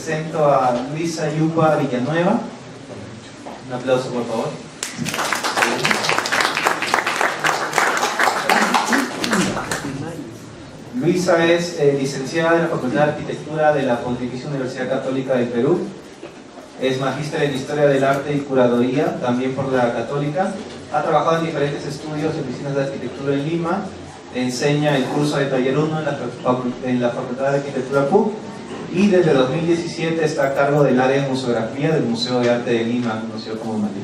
presento a Luisa Yupa Villanueva. Un aplauso, por favor. Luisa es licenciada en la Facultad de Arquitectura de la Pontificia Universidad Católica del Perú. Es magíster en Historia del Arte y Curaduría, también por la Católica. Ha trabajado en diferentes estudios y oficinas de arquitectura en Lima. Enseña el curso de Taller 1 en la Facultad de Arquitectura PUC. Y desde 2017 está a cargo del área de museografía del Museo de Arte de Lima, conocido como Madrid.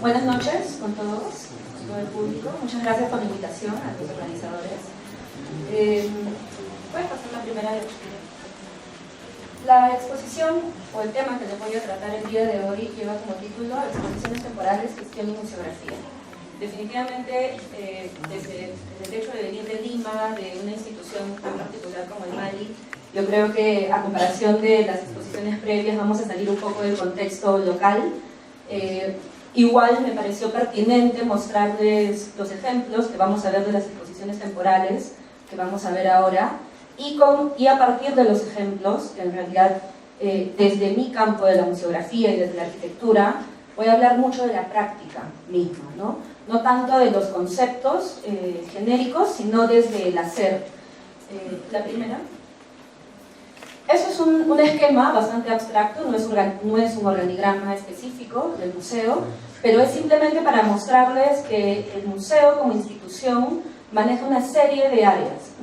Buenas noches con todos, con todo el público. Muchas gracias por la invitación a los organizadores. Voy a pasar la primera diapositiva. La exposición o el tema que les voy a tratar el día de hoy lleva como título Exposiciones temporales, gestión y museografía. Definitivamente, desde el hecho de venir de Lima, de una institución tan particular como el MALI, yo creo que a comparación de las exposiciones previas vamos a salir un poco del contexto local. Igual me pareció pertinente mostrarles los ejemplos que vamos a ver de las exposiciones temporales que vamos a ver ahora y a partir de los ejemplos, que en realidad desde mi campo de la museografía y desde la arquitectura voy a hablar mucho de la práctica misma, no tanto de los conceptos genéricos, sino desde el hacer. La primera. Eso es un esquema bastante abstracto, no es un organigrama específico del museo, pero es simplemente para mostrarles que el museo como institución maneja una serie de áreas,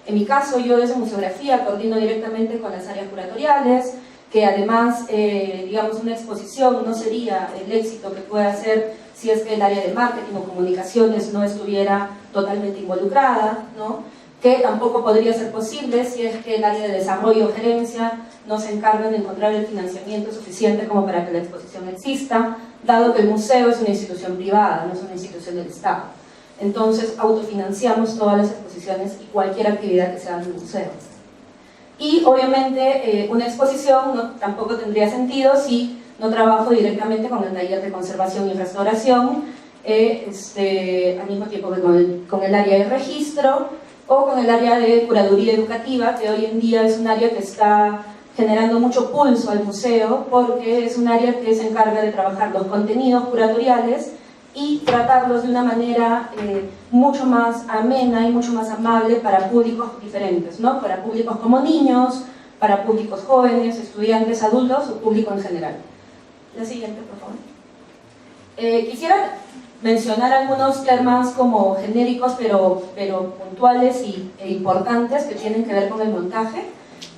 en mi caso, yo desde museografía coordino directamente con las áreas curatoriales, que además, digamos, una exposición no sería el éxito que puede hacer si es que el área de marketing o comunicaciones no estuviera totalmente involucrada, que tampoco podría ser posible si es que el área de desarrollo o gerencia no se encargan de encontrar el financiamiento suficiente como para que la exposición exista, dado que el museo es una institución privada, no es una institución del Estado. Entonces, autofinanciamos todas las exposiciones y cualquier actividad que se haga en el museo. Y, obviamente, una exposición tampoco tendría sentido si no trabajo directamente con el taller de conservación y restauración, al mismo tiempo que con el área de registro, o con el área de curaduría educativa, que hoy en día es un área que está generando mucho pulso al museo, porque es un área que se encarga de trabajar los contenidos curatoriales y tratarlos de una manera mucho más amena y mucho más amable para públicos diferentes, para públicos como niños, para públicos jóvenes, estudiantes, adultos o público en general. La siguiente, por favor. Quisiera mencionar algunos temas como genéricos pero puntuales e importantes que tienen que ver con el montaje,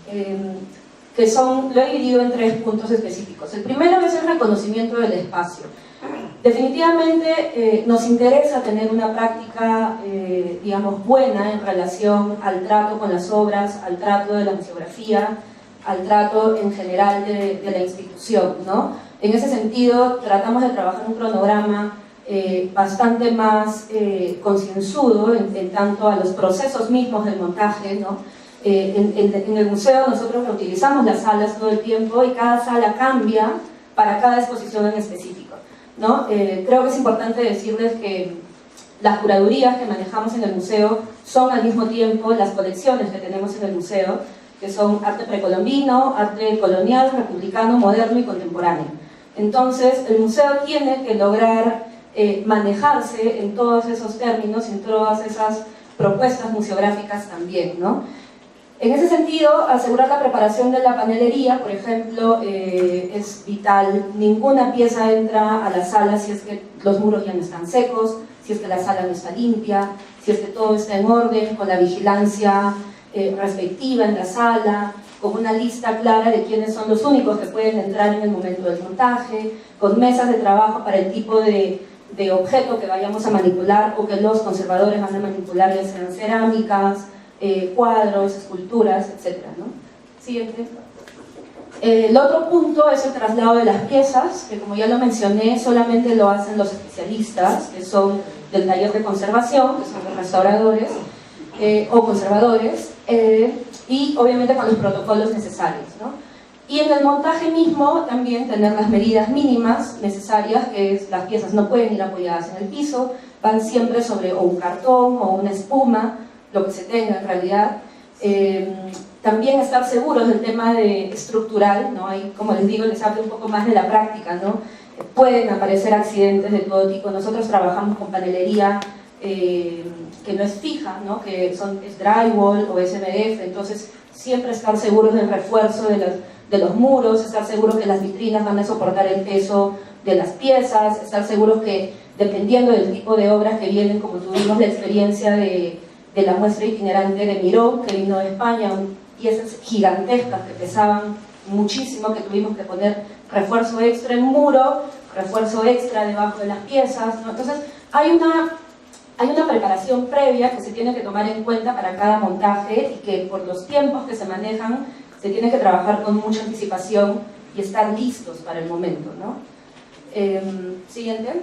que lo he dividido en 3 puntos específicos. El primero es el reconocimiento del espacio. Definitivamente nos interesa tener una práctica, digamos, buena en relación al trato con las obras, al trato de la museografía, al trato en general de la institución, En ese sentido, tratamos de trabajar un cronograma bastante más concienzudo en tanto a los procesos mismos del montaje, En el museo nosotros reutilizamos las salas todo el tiempo y cada sala cambia para cada exposición en específico, Creo que es importante decirles que las curadurías que manejamos en el museo son al mismo tiempo las colecciones que tenemos en el museo, que son arte precolombino, arte colonial, republicano, moderno y contemporáneo. Entonces, el museo tiene que lograr manejarse en todos esos términos y en todas esas propuestas museográficas también, En ese sentido, asegurar la preparación de la panelería, por ejemplo, es vital. Ninguna pieza entra a la sala si es que los muros ya no están secos, si es que la sala no está limpia, si es que todo está en orden, con la vigilancia respectiva en la sala, con una lista clara de quiénes son los únicos que pueden entrar en el momento del montaje, con mesas de trabajo para el tipo de objeto que vayamos a manipular o que los conservadores van a manipular, ya sean cerámicas, cuadros, esculturas, etc. Siguiente. El otro punto es el traslado de las piezas, que como ya lo mencioné, solamente lo hacen los especialistas, que son del taller de conservación, que son los restauradores o conservadores, y obviamente con los protocolos necesarios, Y en el montaje mismo también tener las medidas mínimas necesarias, que es las piezas no pueden ir apoyadas en el piso, van siempre sobre o un cartón o una espuma, lo que se tenga en realidad. También estar seguros del tema estructural, ¿no? Ahí, como les digo, les hablo un poco más de la práctica, ¿no? Pueden aparecer accidentes de todo tipo. Nosotros trabajamos con panelería que no es fija, ¿no? Que es drywall o es MDF, entonces siempre estar seguros del refuerzo de los muros, estar seguros que las vitrinas van a soportar el peso de las piezas, estar seguros que, dependiendo del tipo de obras que vienen, como tuvimos la experiencia de la muestra itinerante de Miró, que vino de España, piezas gigantescas que pesaban muchísimo, que tuvimos que poner refuerzo extra en muro, refuerzo extra debajo de las piezas, ¿no? Entonces hay una preparación previa que se tiene que tomar en cuenta para cada montaje y que por los tiempos que se manejan se tiene que trabajar con mucha anticipación y estar listos para el momento, ¿no? Siguiente.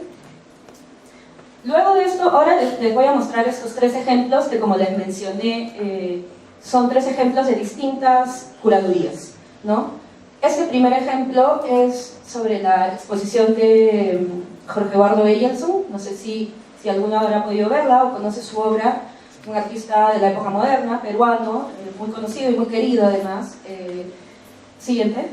Luego de esto, ahora les voy a mostrar estos 3 ejemplos que, como les mencioné, son 3 ejemplos de distintas curadurías, ¿no? Este primer ejemplo es sobre la exposición de Jorge Eduardo Eyelson. No sé si alguno habrá podido verla o conoce su obra, un artista de la época moderna, peruano, muy conocido y muy querido además. Siguiente.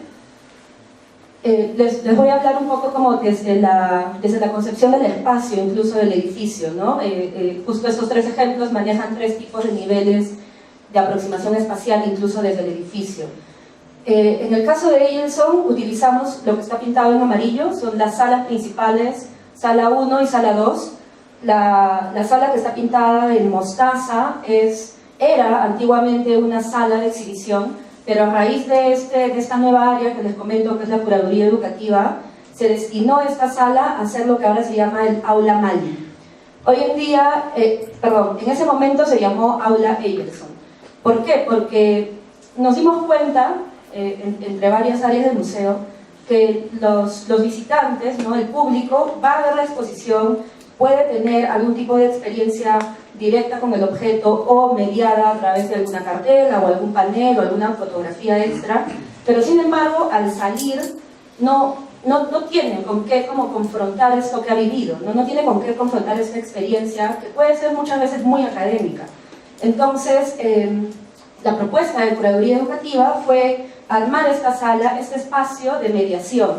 Les voy a hablar un poco como desde la concepción del espacio, incluso del edificio, ¿no? Justo estos 3 ejemplos manejan 3 tipos de niveles de aproximación espacial, incluso desde el edificio. En el caso de Eyelson utilizamos lo que está pintado en amarillo, son las salas principales, sala 1 y sala 2. La sala que está pintada en mostaza era antiguamente una sala de exhibición, pero a raíz de esta nueva área que les comento, que es la curaduría educativa, se destinó esta sala a hacer lo que ahora se llama el Aula Mali. Hoy en día, en ese momento se llamó Aula Eyelson. ¿Por qué? Porque nos dimos cuenta, entre varias áreas del museo, que los visitantes, ¿no? El público, va a ver la exposición, puede tener algún tipo de experiencia directa con el objeto o mediada a través de alguna cartela o algún panel o alguna fotografía extra, pero sin embargo al salir no tiene con qué como confrontar esto que ha vivido, no tiene con qué confrontar esta experiencia que puede ser muchas veces muy académica. Entonces la propuesta de curaduría educativa fue armar esta sala, este espacio de mediación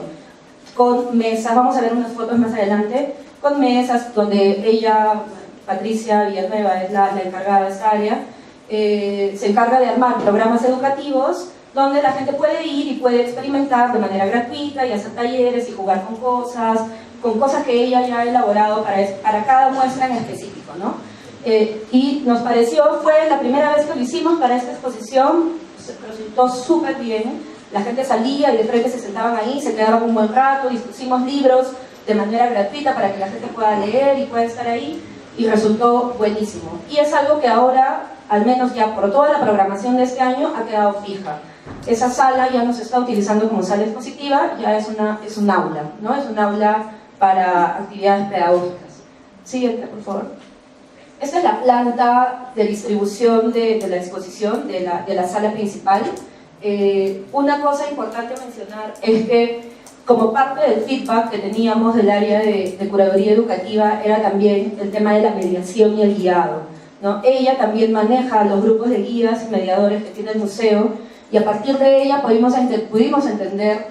con mesas, vamos a ver unas fotos más adelante, con mesas donde ella, Patricia Villanueva, es la encargada de esta área, se encarga de armar programas educativos donde la gente puede ir y puede experimentar de manera gratuita y hacer talleres y jugar con cosas que ella ya ha elaborado para cada muestra en específico, ¿no? Y nos pareció, fue la primera vez que lo hicimos para esta exposición, resultó súper bien, la gente salía y de frente se sentaban ahí, se quedaban un buen rato, dispusimos libros de manera gratuita para que la gente pueda leer y pueda estar ahí, y resultó buenísimo. Y es algo que ahora, al menos ya por toda la programación de este año, ha quedado fija. Esa sala ya no se está utilizando como sala expositiva, ya es un aula, ¿no? Es un aula para actividades pedagógicas. Siguiente, por favor. Esta es la planta de distribución de la exposición, de la sala principal. Una cosa importante a mencionar es que, como parte del feedback que teníamos del área de curaduría educativa, era también el tema de la mediación y el guiado, ¿no? Ella también maneja los grupos de guías y mediadores que tiene el museo, y a partir de ella pudimos entender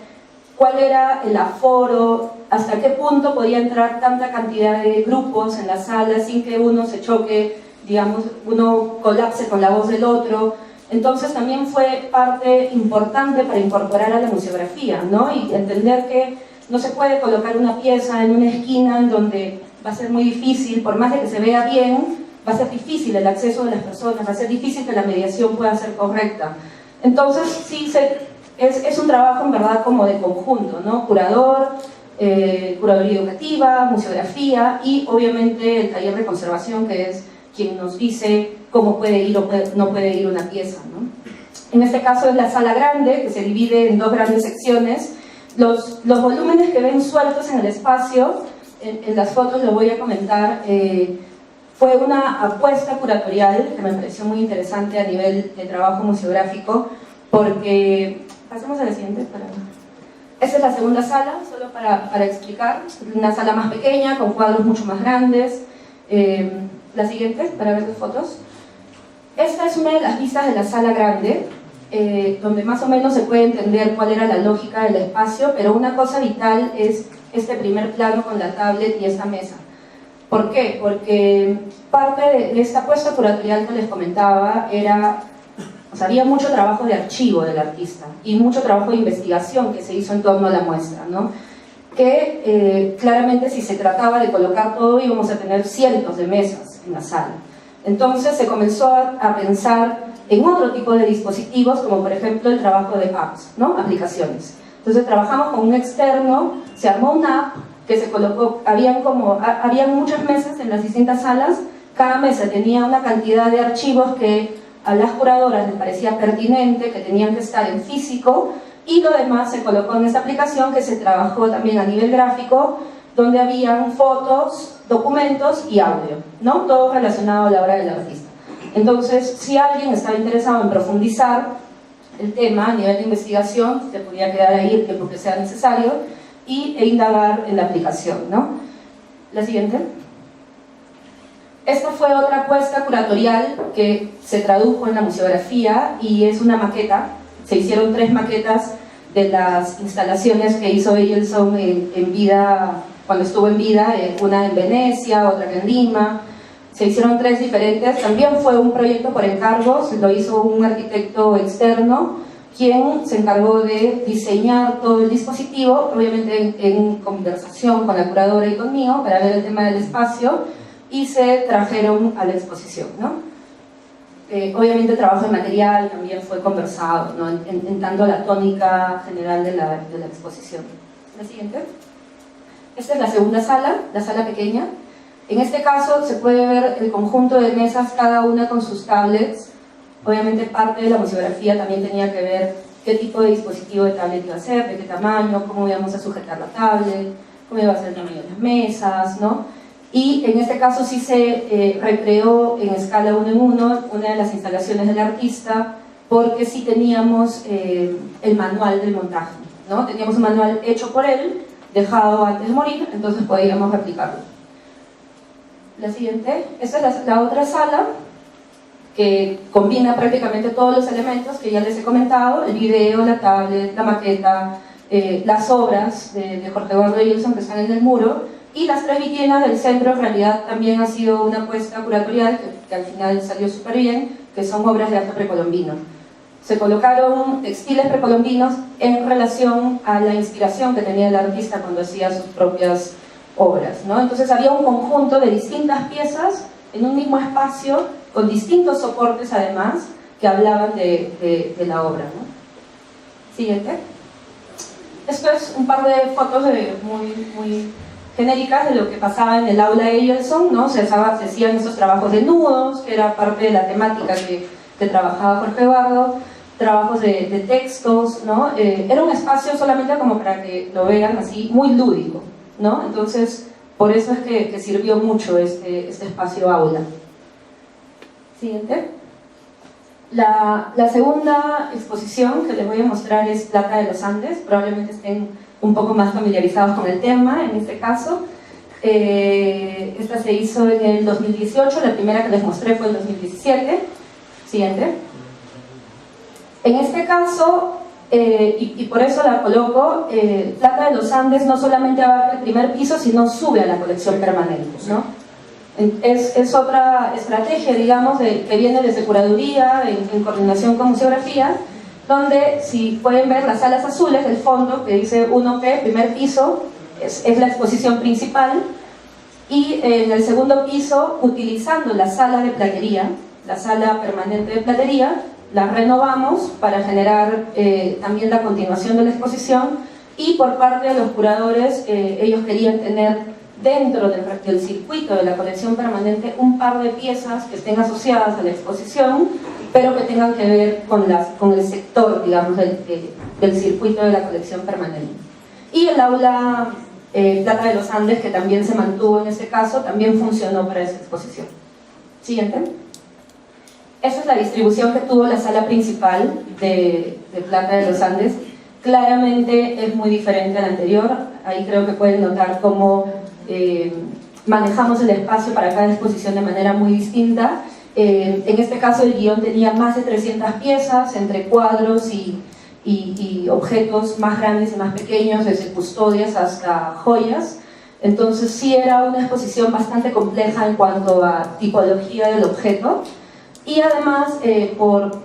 cuál era el aforo, hasta qué punto podía entrar tanta cantidad de grupos en la sala sin que uno se choque, digamos, uno colapse con la voz del otro. Entonces también fue parte importante para incorporar a la museografía, ¿no? Y entender que no se puede colocar una pieza en una esquina en donde va a ser muy difícil, por más de que se vea bien, va a ser difícil el acceso de las personas, va a ser difícil que la mediación pueda ser correcta. Entonces sí, es un trabajo en verdad como de conjunto, ¿no? Curador, curaduría educativa, museografía y obviamente el taller de conservación, que es quien nos dice cómo puede ir o no puede ir una pieza, ¿no? En este caso es la sala grande, que se divide en 2 grandes secciones. Los volúmenes que ven sueltos en el espacio, en las fotos lo voy a comentar, fue una apuesta curatorial que me pareció muy interesante a nivel de trabajo museográfico, porque... Pasemos a la siguiente. Esta es la segunda sala, solo para explicar, una sala más pequeña, con cuadros mucho más grandes. La siguiente, para ver las fotos. esta es una de las vistas de la sala grande, donde más o menos se puede entender cuál era la lógica del espacio, pero una cosa vital es este primer plano con la tablet y esta mesa. ¿Por qué? Porque parte de esta apuesta curatorial que les comentaba era, o sea, había mucho trabajo de archivo del artista y mucho trabajo de investigación que se hizo en torno a la muestra, ¿no? Que claramente si se trataba de colocar todo íbamos a tener cientos de mesas en la sala. Entonces se comenzó a pensar en otro tipo de dispositivos, como por ejemplo el trabajo de apps, ¿no? Aplicaciones. Entonces trabajamos con un externo, se armó una app que se colocó, habían muchas mesas en las distintas salas, cada mesa tenía una cantidad de archivos que a las curadoras les parecía pertinente, que tenían que estar en físico, y lo demás se colocó en esta aplicación que se trabajó también a nivel gráfico, donde habían fotos, documentos y audio, ¿no? Todo relacionado a la obra del artista. Entonces, si alguien estaba interesado en profundizar el tema a nivel de investigación, se podía quedar ahí el tiempo que sea necesario e indagar en la aplicación, ¿no? La siguiente. Esta fue otra apuesta curatorial que se tradujo en la museografía y es una maqueta. Se hicieron 3 maquetas de las instalaciones que hizo Eielson en vida, cuando estuvo en vida, una en Venecia, otra en Lima. Se hicieron 3 diferentes. También fue un proyecto por encargos, lo hizo un arquitecto externo, quien se encargó de diseñar todo el dispositivo, obviamente en conversación con la curadora y conmigo, para ver el tema del espacio, y se trajeron a la exposición, ¿no? Obviamente el trabajo de material también fue conversado, ¿no? En tanto la tónica general de la exposición. La siguiente. Esta es la segunda sala, la sala pequeña. En este caso se puede ver el conjunto de mesas, cada una con sus tablets. Obviamente parte de la museografía también tenía que ver qué tipo de dispositivo de tablet iba a ser, de qué tamaño, cómo íbamos a sujetar la tablet, cómo iba a ser el tamaño de las mesas, ¿no? Y en este caso sí se recreó en escala 1 en 1 una de las instalaciones del artista, porque sí teníamos el manual del montaje, ¿no? Teníamos un manual hecho por él, dejado antes de morir, entonces podíamos replicarlo. La siguiente. Esta es la otra sala, que combina prácticamente todos los elementos que ya les he comentado: el video, la tablet, la maqueta, las obras de Jorge Eduardo Eielson que están en el muro, y las 3 vitrinas del centro. En realidad también ha sido una apuesta curatorial que al final salió súper bien, que son obras de arte precolombino. Se colocaron textiles precolombinos en relación a la inspiración que tenía el artista cuando hacía sus propias obras, ¿no? Entonces había un conjunto de distintas piezas en un mismo espacio, con distintos soportes además, que hablaban de la obra, ¿no? Siguiente. Esto es un par de fotos muy genéricas de lo que pasaba en el aula de Eielson, ¿no? Se hacían esos trabajos de nudos, que era parte de la temática que trabajaba Jorge Eduardo, trabajos de textos, ¿no? Era un espacio solamente como para que lo vean así, muy lúdico, ¿no? Entonces, por eso es que sirvió mucho este espacio aula. Siguiente. La segunda exposición que les voy a mostrar es Plata de los Andes. Probablemente estén un poco más familiarizados con el tema en este caso. Esta se hizo en el 2018, la primera que les mostré fue en el 2017. Siguiente. En este caso, y por eso la coloco, Plata de los Andes no solamente abarca el primer piso, sino sube a la colección permanente, ¿no? Es otra estrategia, digamos, que viene desde curaduría, en coordinación con museografía, donde, si pueden ver las salas azules del fondo, que dice 1P, primer piso, es la exposición principal, y en el segundo piso, utilizando la sala de platería, la sala permanente de platería, la renovamos para generar también la continuación de la exposición, y por parte de los curadores, ellos querían tener dentro del circuito de la colección permanente un par de piezas que estén asociadas a la exposición, pero que tengan que ver con el sector, digamos, del circuito de la colección permanente. Y el aula Plata de los Andes, que también se mantuvo en este caso, también funcionó para esa exposición. Siguiente. Esa es la distribución que tuvo la sala principal de Plata de los Andes. Claramente es muy diferente a la anterior. Ahí creo que pueden notar cómo manejamos el espacio para cada exposición de manera muy distinta, En este caso el guión tenía más de 300 piezas, entre cuadros y objetos más grandes y más pequeños, desde custodias hasta joyas. Entonces sí era una exposición bastante compleja en cuanto a tipología del objeto. Y además, por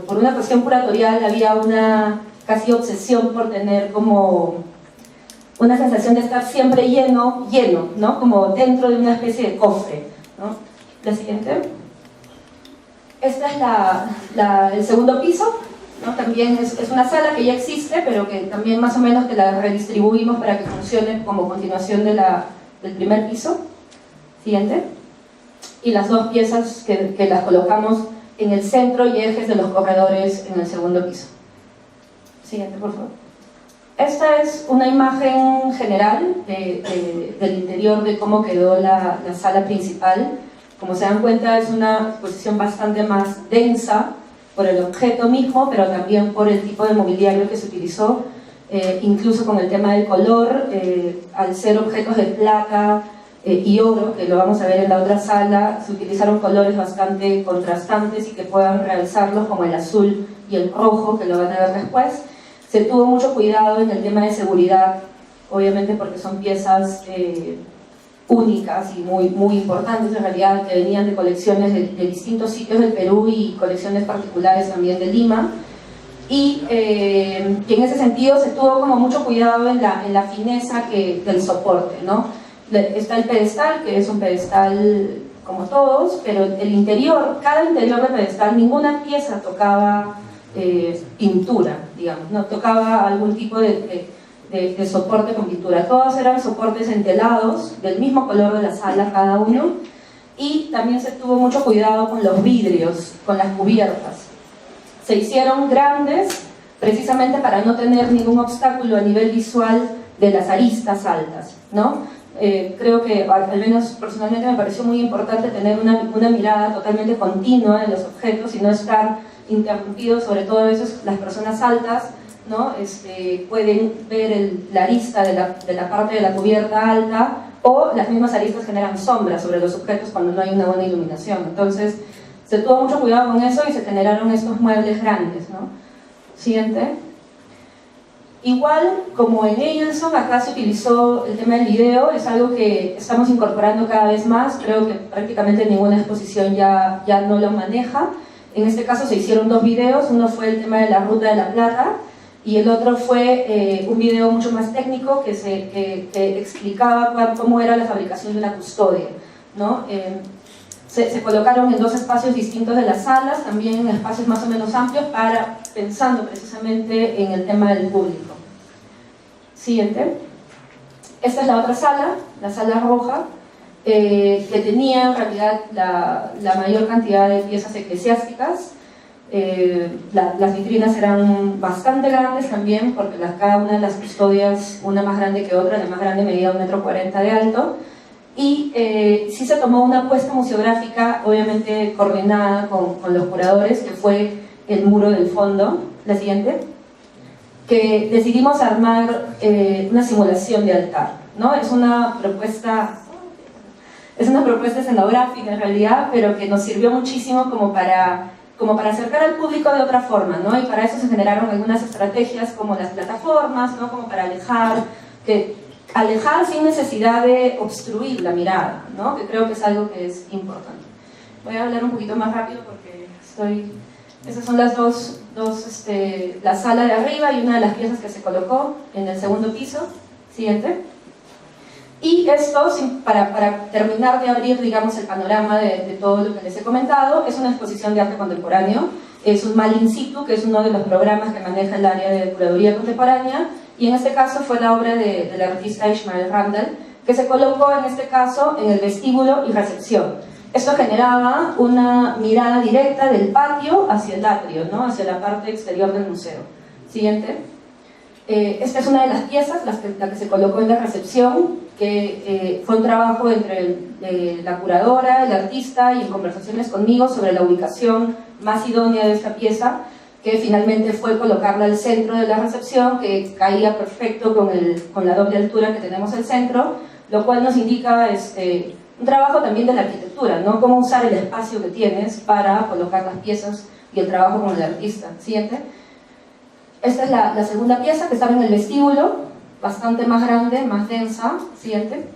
una cuestión curatorial, había una casi obsesión por tener como una sensación de estar siempre lleno, ¿no? Como dentro de una especie de cofre, ¿no? La siguiente. Este es el segundo piso, ¿no? También es una sala que ya existe, pero que también más o menos que la redistribuimos para que funcione como continuación del primer piso. Siguiente. Y las dos piezas que las colocamos en el centro y ejes de los corredores en el segundo piso. Siguiente, por favor. Esta es una imagen general del interior de cómo quedó la sala principal. Como se dan cuenta, es una exposición bastante más densa por el objeto mismo, pero también por el tipo de mobiliario que se utilizó, incluso con el tema del color, al ser objetos de plata y oro, que lo vamos a ver en la otra sala, se utilizaron colores bastante contrastantes y que puedan realzarlos, como el azul y el rojo, que lo van a ver después. Se tuvo mucho cuidado en el tema de seguridad, obviamente porque son piezas únicas y muy importantes en realidad, que venían de colecciones de distintos sitios del Perú y colecciones particulares también de Lima. Y en ese sentido se tuvo como mucho cuidado en la fineza del soporte, ¿no? Está el pedestal, que es un pedestal como todos, pero el interior, cada interior del pedestal, ninguna pieza tocaba pintura, digamos, no tocaba algún tipo de soporte con pintura. Todos eran soportes entelados, del mismo color de la sala cada uno, y también se tuvo mucho cuidado con los vidrios, con las cubiertas. Se hicieron grandes precisamente para no tener ningún obstáculo a nivel visual de las aristas altas, ¿no? Creo que, al menos personalmente, me pareció muy importante tener una mirada totalmente continua de los objetos y no estar interrumpidos, sobre todo a veces las personas altas, ¿no? Pueden ver la arista de la parte de la cubierta alta, o las mismas aristas generan sombras sobre los objetos cuando no hay una buena iluminación. Entonces se tuvo mucho cuidado con eso y se generaron estos muebles grandes, ¿no? Siguiente. Igual, como en Eielson, acá se utilizó el tema del video, es algo que estamos incorporando cada vez más. Creo que prácticamente ninguna exposición ya no lo maneja. En este caso se hicieron dos videos, uno fue el tema de la Ruta de la Plata y el otro fue un video mucho más técnico que explicaba cómo era la fabricación de una custodia, ¿no? Se colocaron en dos espacios distintos de las salas, también en espacios más o menos amplios, pensando precisamente en el tema del público. Siguiente. Esta es la otra sala, la sala roja, que tenía en realidad la mayor cantidad de piezas eclesiásticas. Las vitrinas eran bastante grandes también, porque cada una de las custodias, una más grande que otra, la más grande medía 1,40 m de alto. Y sí se tomó una apuesta museográfica, obviamente coordinada con los curadores, que fue el muro del fondo. La siguiente. Que decidimos armar una simulación de altar, ¿no? Es una propuesta escenográfica en realidad, pero que nos sirvió muchísimo como para acercar al público de otra forma, ¿no? Y para eso se generaron algunas estrategias como las plataformas, ¿no? Como para alejar sin necesidad de obstruir la mirada, ¿no? Que creo que es algo que es importante. Voy a hablar un poquito más rápido porque esas son las dos la sala de arriba y una de las piezas que se colocó en el segundo piso. Siguiente. Y esto, para terminar de abrir, digamos, el panorama de todo lo que les he comentado, es una exposición de arte contemporáneo. Es un MAL in situ, que es uno de los programas que maneja el área de curaduría contemporánea, y en este caso fue la obra del artista Ishmael Randall, que se colocó en este caso en el vestíbulo y recepción. Esto generaba una mirada directa del patio hacia el atrio, ¿no? Hacia la parte exterior del museo. Siguiente. Esta es una de las piezas, la que se colocó en la recepción, que fue un trabajo entre la curadora, el artista, y en conversaciones conmigo sobre la ubicación más idónea de esta pieza, que finalmente fue colocarla al centro de la recepción, que caía perfecto con la doble altura que tenemos al centro, lo cual nos indica un trabajo también de la arquitectura arquitectura, ¿no? Cómo usar el espacio que tienes para colocar las piezas y el trabajo con el artista. Siguiente. Esta es la segunda pieza que estaba en el vestíbulo, bastante más grande, más densa. Siguiente.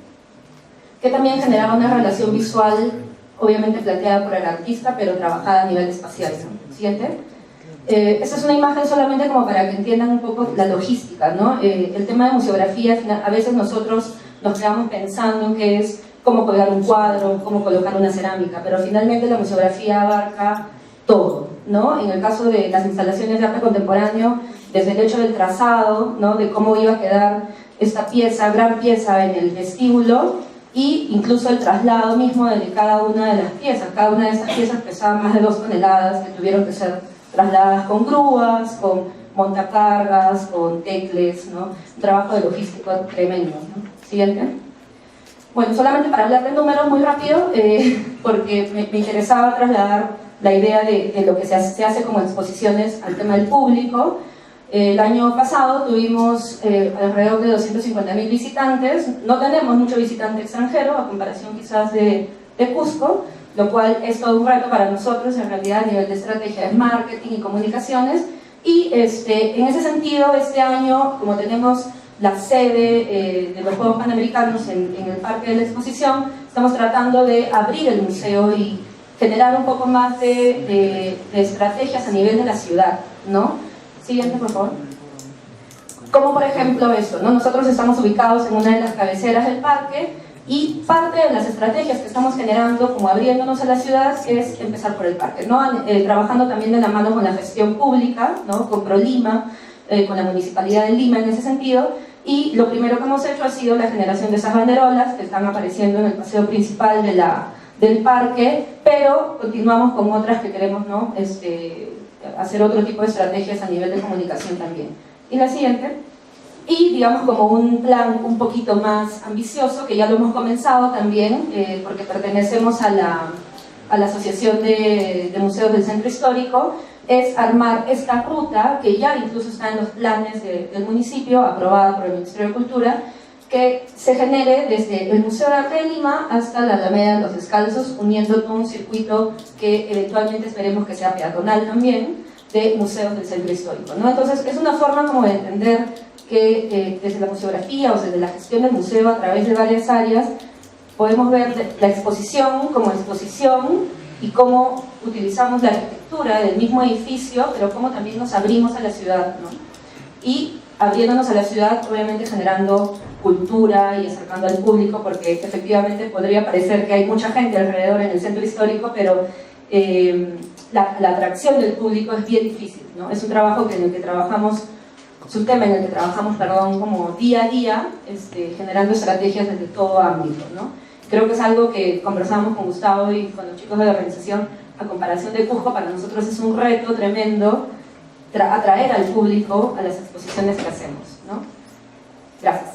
Que también generaba una relación visual, obviamente planteada por el artista, pero trabajada a nivel espacial. Siguiente. Esta es una imagen solamente como para que entiendan un poco la logística, ¿no? El tema de museografía, a veces nosotros nos quedamos pensando en qué es cómo colgar un cuadro, cómo colocar una cerámica, pero finalmente la museografía abarca todo, ¿no? En el caso de las instalaciones de arte contemporáneo, desde el hecho del trazado, ¿no? De cómo iba a quedar esta pieza, gran pieza en el vestíbulo, y incluso el traslado mismo de cada una de las piezas. Cada una de estas piezas pesaba más de 2 toneladas que tuvieron que ser trasladadas con grúas, con montacargas, con tecles, ¿no? Un trabajo de logístico tremendo, ¿no? Siguiente. Bueno, solamente para hablar de números muy rápido, porque me interesaba trasladar la idea de lo que se hace como exposiciones al tema del público. El año pasado tuvimos alrededor de 250.000 visitantes. No tenemos mucho visitante extranjero, a comparación quizás de Cusco, lo cual es todo un reto para nosotros, en realidad, a nivel de estrategia de marketing y comunicaciones. Y en ese sentido, este año, como tenemos la sede de los Juegos Panamericanos en el Parque de la Exposición, estamos tratando de abrir el museo y generar un poco más de estrategias a nivel de la ciudad, ¿no? Siguiente, por favor. Como por ejemplo esto, ¿no? Nosotros estamos ubicados en una de las cabeceras del parque y parte de las estrategias que estamos generando, como abriéndonos a la ciudad, es empezar por el parque, ¿no? Trabajando también de la mano con la gestión pública, ¿no? Con ProLima, con la Municipalidad de Lima en ese sentido, y lo primero que hemos hecho ha sido la generación de esas banderolas que están apareciendo en el paseo principal del parque, pero continuamos con otras que queremos, ¿no? Hacer otro tipo de estrategias a nivel de comunicación también. Y la siguiente. Y digamos como un plan un poquito más ambicioso, que ya lo hemos comenzado también, porque pertenecemos a la Asociación de Museos del Centro Histórico, es armar esta ruta, que ya incluso está en los planes del municipio, aprobada por el Ministerio de Cultura, que se genere desde el Museo de Arte de Lima hasta la Alameda de los Descalzos, uniendo todo un circuito que eventualmente esperemos que sea peatonal también, de museos del centro histórico, ¿no? Entonces es una forma como de entender que desde la museografía o desde la gestión del museo a través de varias áreas podemos ver la exposición como exposición y cómo utilizamos la arquitectura del mismo edificio, pero cómo también nos abrimos a la ciudad, ¿no? Y abriéndonos a la ciudad, obviamente generando cultura y acercando al público, porque efectivamente podría parecer que hay mucha gente alrededor en el centro histórico, pero la atracción del público es bien difícil, ¿no? Es un trabajo en el que trabajamos, es un tema en el que trabajamos, perdón, como día a día, generando estrategias desde todo ámbito, ¿no? Creo que es algo que conversamos con Gustavo y con los chicos de la organización, a comparación de Cusco, para nosotros es un reto tremendo atraer al público a las exposiciones que hacemos, ¿no? Gracias.